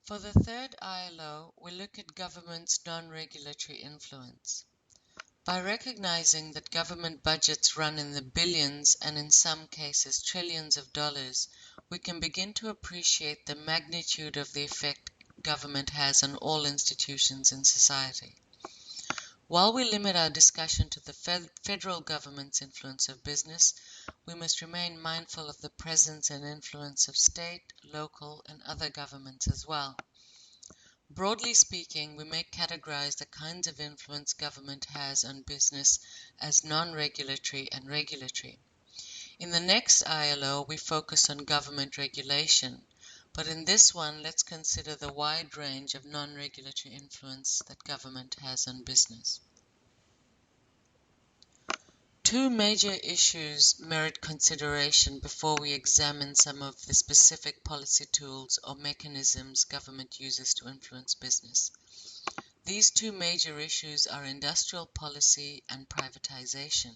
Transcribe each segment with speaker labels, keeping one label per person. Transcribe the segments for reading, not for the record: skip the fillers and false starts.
Speaker 1: For the third ILO, we look at government's non-regulatory influence. By recognizing that government budgets run in the billions and in some cases trillions of dollars, we can begin to appreciate the magnitude of the effect government has on all institutions in society. While we limit our discussion to the federal government's influence of business, we must remain mindful of the presence and influence of state, local, and other governments as well. Broadly speaking, we may categorize the kinds of influence government has on business as non-regulatory and regulatory. In the next ILO, we focus on government regulation, but in this one, let's consider the wide range of non-regulatory influence that government has on business. Two major issues merit consideration before we examine some of the specific policy tools or mechanisms government uses to influence business. These two major issues are industrial policy and privatization.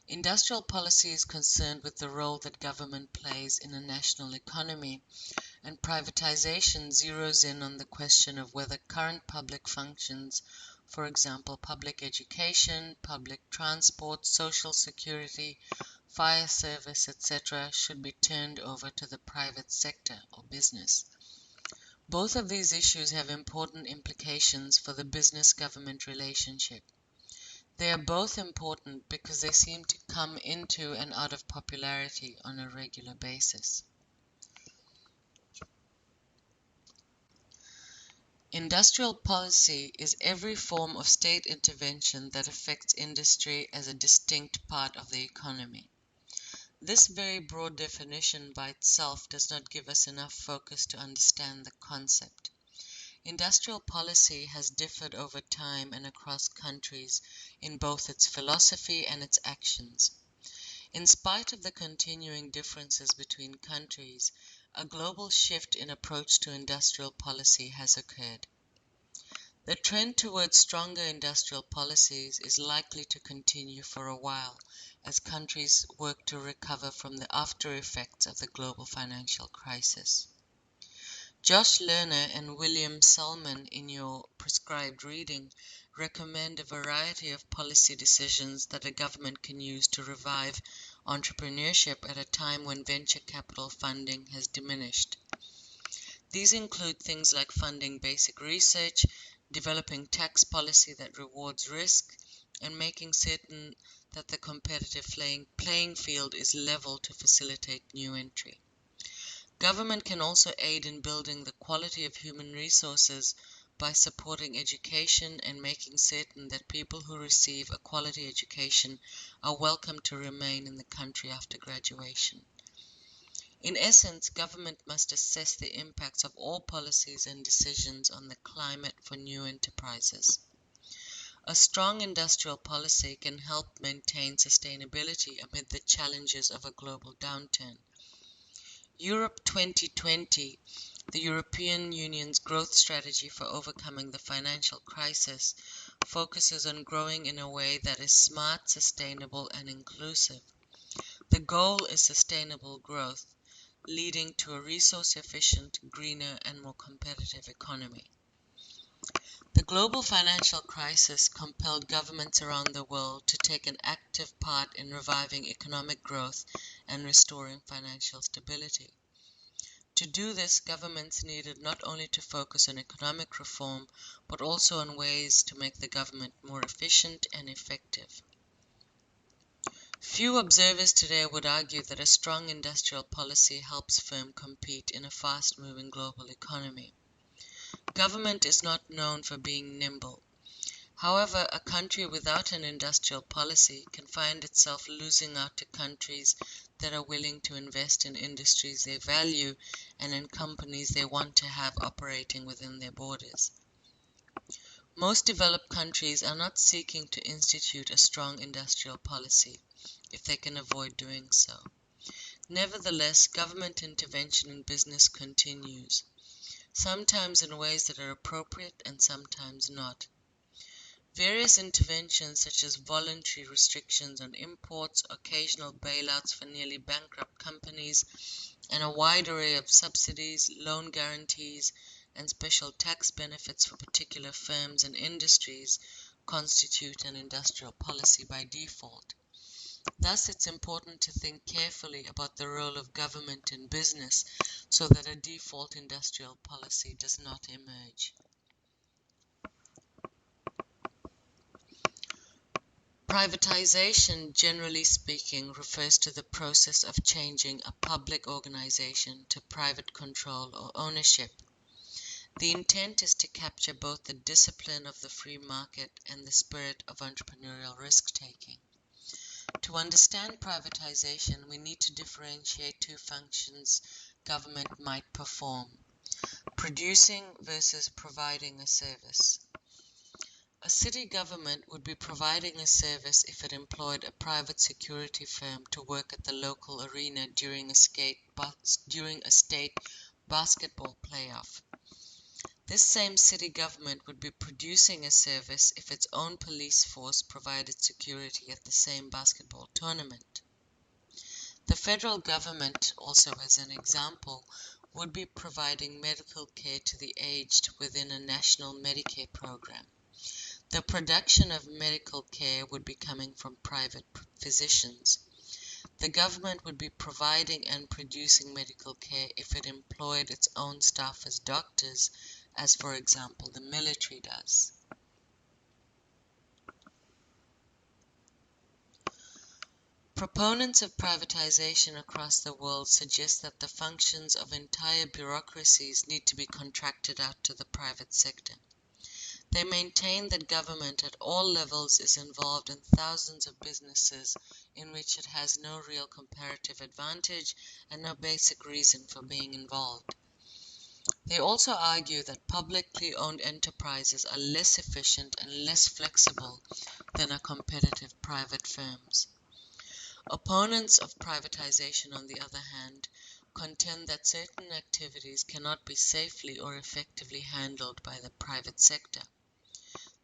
Speaker 1: Industrial policy is concerned with the role that government plays in a national economy, and privatization zeroes in on the question of whether current public functions, for example, public education, public transport, social security, fire service, etc., should be turned over to the private sector or business. Both of these issues have important implications for the business-government relationship. They are both important because they seem to come into and out of popularity on a regular basis. Industrial policy is every form of state intervention that affects industry as a distinct part of the economy. This very broad definition by itself does not give us enough focus to understand the concept. Industrial policy has differed over time and across countries in both its philosophy and its actions. In spite of the continuing differences between countries, a global shift in approach to industrial policy has occurred. The trend towards stronger industrial policies is likely to continue for a while as countries work to recover from the after effects of the global financial crisis. Josh Lerner and William Salmon, in your prescribed reading, recommend a variety of policy decisions that a government can use to revive entrepreneurship at a time when venture capital funding has diminished. These include things like funding basic research, developing tax policy that rewards risk, and making certain that the competitive playing field is level to facilitate new entry. Government can also aid in building the quality of human resources by supporting education and making certain that people who receive a quality education are welcome to remain in the country after graduation. In essence, government must assess the impacts of all policies and decisions on the climate for new enterprises. A strong industrial policy can help maintain sustainability amid the challenges of a global downturn. Europe 2020, the European Union's growth strategy for overcoming the financial crisis, focuses on growing in a way that is smart, sustainable, and inclusive. The goal is sustainable growth, leading to a resource-efficient, greener, and more competitive economy. The global financial crisis compelled governments around the world to take an active part in reviving economic growth and restoring financial stability. To do this, governments needed not only to focus on economic reform, but also on ways to make the government more efficient and effective. Few observers today would argue that a strong industrial policy helps firms compete in a fast-moving global economy. Government is not known for being nimble. However, a country without an industrial policy can find itself losing out to countries that are willing to invest in industries they value and in companies they want to have operating within their borders. Most developed countries are not seeking to institute a strong industrial policy if they can avoid doing so. Nevertheless, government intervention in business continues, sometimes in ways that are appropriate and sometimes not. Various interventions such as voluntary restrictions on imports, occasional bailouts for nearly bankrupt companies, and a wide array of subsidies, loan guarantees, and special tax benefits for particular firms and industries constitute an industrial policy by default. Thus, it's important to think carefully about the role of government in business so that a default industrial policy does not emerge. Privatization, generally speaking, refers to the process of changing a public organization to private control or ownership. The intent is to capture both the discipline of the free market and the spirit of entrepreneurial risk-taking. To understand privatization, we need to differentiate two functions government might perform: producing versus providing a service. A city government would be providing a service if it employed a private security firm to work at the local arena during a state basketball playoff. This same city government would be producing a service if its own police force provided security at the same basketball tournament. The federal government, also as an example, would be providing medical care to the aged within a national Medicare program. The production of medical care would be coming from private physicians. The government would be providing and producing medical care if it employed its own staff as doctors, as for example the military does. Proponents of privatization across the world suggest that the functions of entire bureaucracies need to be contracted out to the private sector. They maintain that government at all levels is involved in thousands of businesses in which it has no real comparative advantage and no basic reason for being involved. They also argue that publicly owned enterprises are less efficient and less flexible than are competitive private firms. Opponents of privatization, on the other hand, contend that certain activities cannot be safely or effectively handled by the private sector.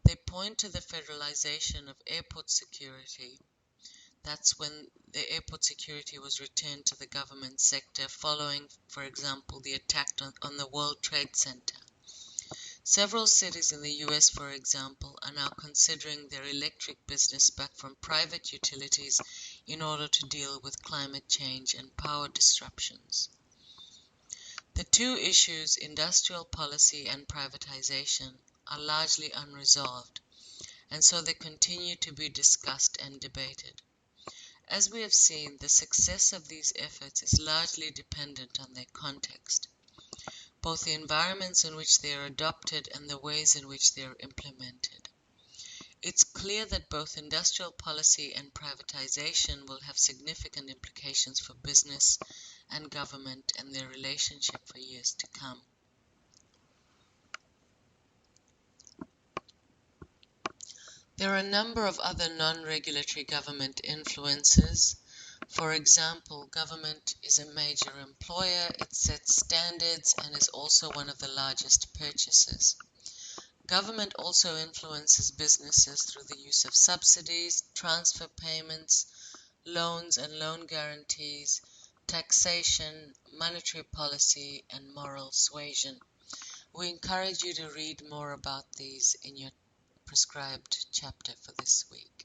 Speaker 1: They point to the federalization of airport security. That's when the airport security was returned to the government sector following, for example, the attack on the World Trade Center. Several cities in the US, for example, are now considering their electric business back from private utilities in order to deal with climate change and power disruptions. The two issues, industrial policy and privatization, are largely unresolved, and so they continue to be discussed and debated. As we have seen, the success of these efforts is largely dependent on their context, both the environments in which they are adopted and the ways in which they are implemented. It's clear that both industrial policy and privatization will have significant implications for business and government and their relationship for years to come. There are a number of other non-regulatory government influences. For example, government is a major employer, it sets standards, and is also one of the largest purchasers. Government also influences businesses through the use of subsidies, transfer payments, loans and loan guarantees, taxation, monetary policy, and moral suasion. We encourage you to read more about these in your prescribed chapter for this week.